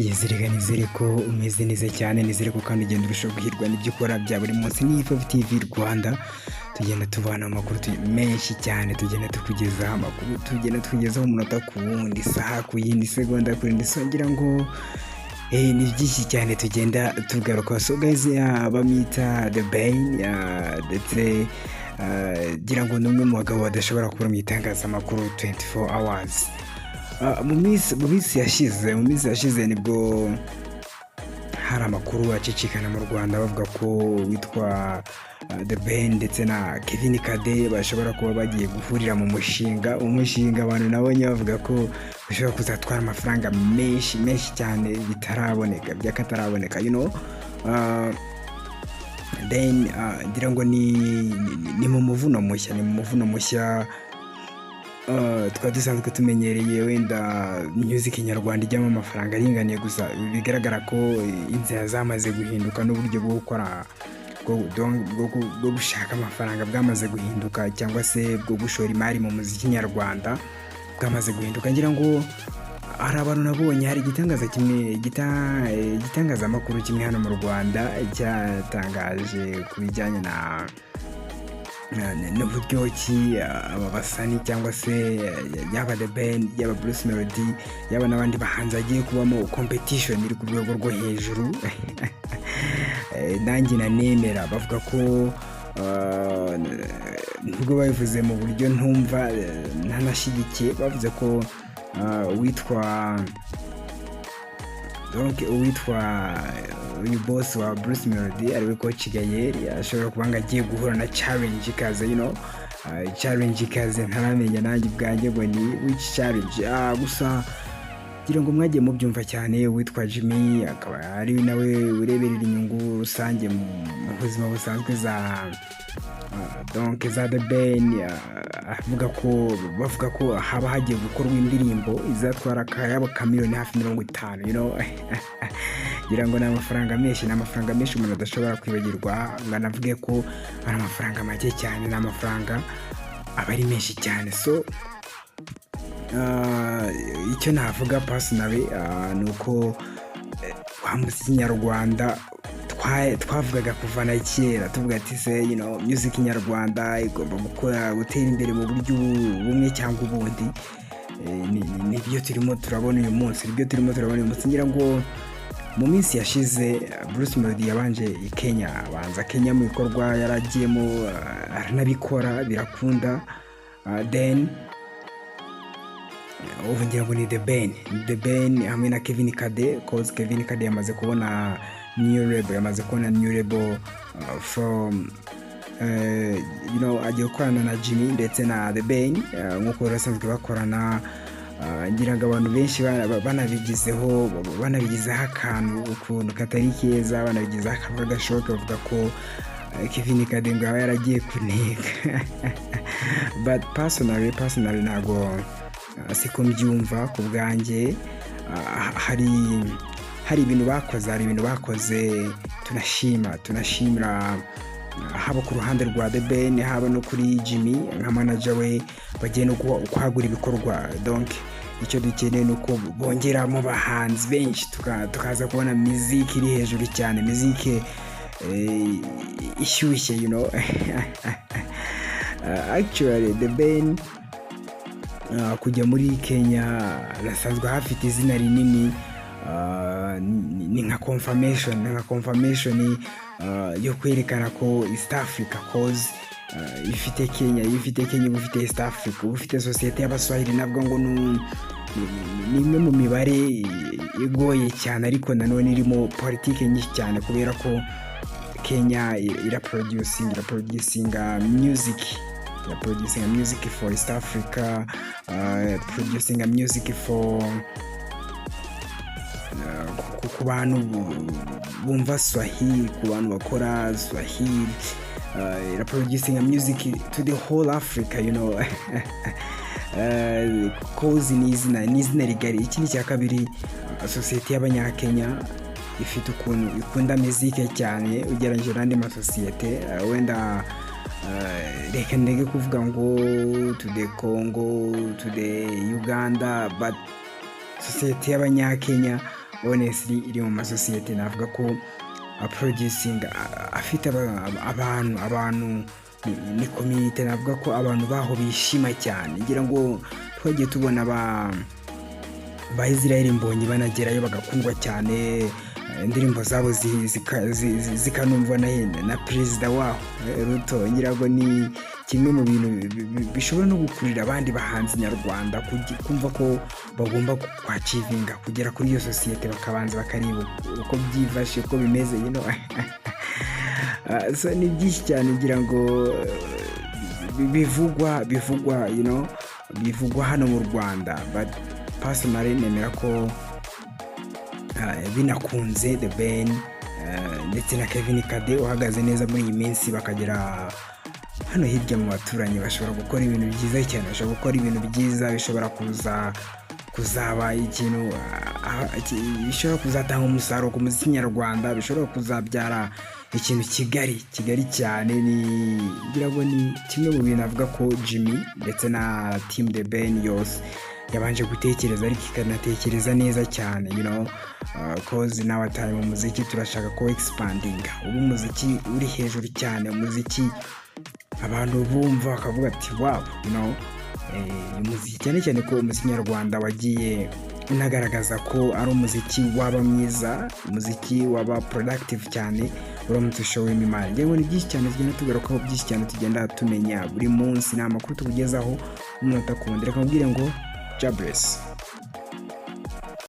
Yizerega nizere ko umeze neza cyane, nizere ko kandi ugenda urushaho guhirwa n'ibyo ukora bya buri munsi. Ni Hip-Hop TV Rwanda, tugenda tubana amakuru menshi cyane, tugenda tukugezaho amakuru, tugenda tukugezaho umunota ku wundi, isaha ku yindi, segonda ku yindi. So ngira ngo ni byinshi cyane tugenda tugaruka. So guys, bamwita The Ben, ndetse ngira ngo ni umwe mu bagabo badashobora kubura mu itangazamakuru 24 hours. Mu minsi yashize nibwo hari amakuru acicikana mu Rwanda bavuga ko witwa The Ben ndetse na Kevin Kade bashobora kuba bagiye guhurira mu mushinga abantu nabonye bavuga ko bashobora kuzatwara amafaranga menshi cyane byakataraboneka, then ngira ngo ni mu muvuno mushya twari dusanzwe tumenyereye wenda music nyarwanda ijyamo amafaranga aringaniye, gusa bigaragara ko inzira zamaze guhinduka n'uburyo bwo gukora bwo gushaka amafaranga bwamaze guhinduka, cyangwa se bwo gushora imari mu muziki nyarwanda bwamaze guhinduka. Ngira ngo hari abantu nabonye, hari igitangazamakuru kimwe hano mu Rwanda cyatangaje ku bijyanye n'uburyo ki aba basani cyangwa se yaba The Ben, yaba Bruce Melody, yaba n'abandi bahanzi agiye kubamo competition iri ku rwego rwo hejuru. Nanjye nanemera, bavuga ko nubwo babivuze mu buryo ntumva ntanashyigikiye, bavuze ko uwitwa uyu boss wa Bruce Melody ariwe Coach Gael ashobora kuba ngo agiye guhura na challenge ikaze, challenge ikaze ntaramenya nanjye ubwanjye ngo ni which challenge. Gusa ngira ngo mwagiye mubyumva cyane, witwa Jimmy akaba ari nawe ureberera inyungu rusange mu buzima busanzwe za The Ben, bavuga ko haba hagiye gukorwa indirimbo izatwara akayabo ka miliyoni hafi 50, ngira ngo ni amafaranga menshi umuntu adashobora kwibagirwa, ngo anavuge ko ari amafaranga make cyane, ni amafaranga aba ari menshi cyane. So icyo navuga personally ni uko wa muziki nyarwanda twavugaga kuva na kera tuvuga ati se music nyarwanda igomba gutera imbere mu buryo bumwe cyangwa ubundi. Nibyo turimo turabona uyu munsi, ngira ngo mu minsi yashize Bruce Melody yabanje i Kenya, mu bikorwa yaragiyemo aranabikora birakunda, then ubu ngira ngo ni The Ben hamwe na Kevin Kade, cause Kevin Kade yamaze kubona new label from agiye gukorana na Jimmy ndetse na The Ben nk'uko basanzwe bakorana. Ngira ngo abantu benshi banabigizeho akantu ukuntu katari keza, banabigizeho akavuga gashoboka, bavuga ko Kevin Kade ngo aba yaragiye kuneka. But personally ntago siko mbyumva ku bwanjye. Hari ibintu bakoze tunashimira, haba ku ruhande rwa The Ben, haba no kuri Jimmy nka manager we, bagiye no kwagura ibikorwa. Donc icyo dukeneye ni uko bongeramo bahanzi benshi, tukaza kubona muziki iri hejuru cyane, muziki ishyushye, actually The Ben kujya muri Kenya nasanzwe hafite izina rinini, ni nka confirmation yo kwerekana ko East Africa cause ifite Kenya uba ufite East Africa, uba ufite sosiyete y'abaswahili. Nabwo ngo ni imwe mu mibare igoye cyane, ariko nanone irimo politike nyinshi cyane, kubera ko Kenya iraproducinga music for East Africa, producing a music for ku bantu bumva Swahili, ku bantu bakora Swahili, producing a music to the whole Africa, cause ni izina rigari. Ikindi cya kabiri, sosiyete y'abanyakenya ifite ukuntu ikunda muziki cyane ugereranyije n'andi masosiyete, wenda reka ndege kuvuga ngo to the Congo, to the Uganda, but sosiyete y'abanyakenya honestly iri mu masosiyete navuga ko producing afite abantu ni community, navuga ko abantu baho bishima cyane. Ngira ngo twagiye tubona ba Israel Mbonyi banagerayo bagakundwa cyane, indirimbo zabo zikanumvwa na perezida waho Ruto. Ngira ngo ni kimwe mu bintu bishobora no gukurira abandi bahanzi nyarwanda kumva ko bagomba kwachivinga kugera kuri iyo societe, bakabanza bakareba uko byifashe, uko bimeze, so ni byinshi cyane ngira ngo bivugwa bivugwa hano mu Rwanda, but personally nemera ko binakunze The Ben ndetse na Kevin Kade uhagaze neza muri iyi minsi bakagera hano hirya mu baturanyi, bashobora gukora ibintu byiza cyane, bashobora gukora ibintu byiza bishobora kuzaba ikintu bishobora kuzatanga umusaruro ku muziki nyarwanda, bishobora kuzabyara ikintu kigari cyane. Ngira ngo ni kimwe mu bintu avuga ko Jimmy ndetse na team The Ben yose yabanje gutekereza, ariko ikanatekereza neza cyane, cause now time mu muziki turashaka ko expanding, ubu muziki uri hejuru cyane, umuziki abantu bumva bakavuga ati wow, umuziki cyane ko umuziki nyarwanda wagiye unagaragaza ko ari umuziki waba mwiza, umuziki waba productive cyane, uramutse ushowemo imari. Ngira ngo ni byinshi cyane tugenda tugarukaho, byinshi cyane tugenda tumenya buri munsi, ni amakuru tukugezaho umunota ku wundi. Reka nkubwire ngo God bless.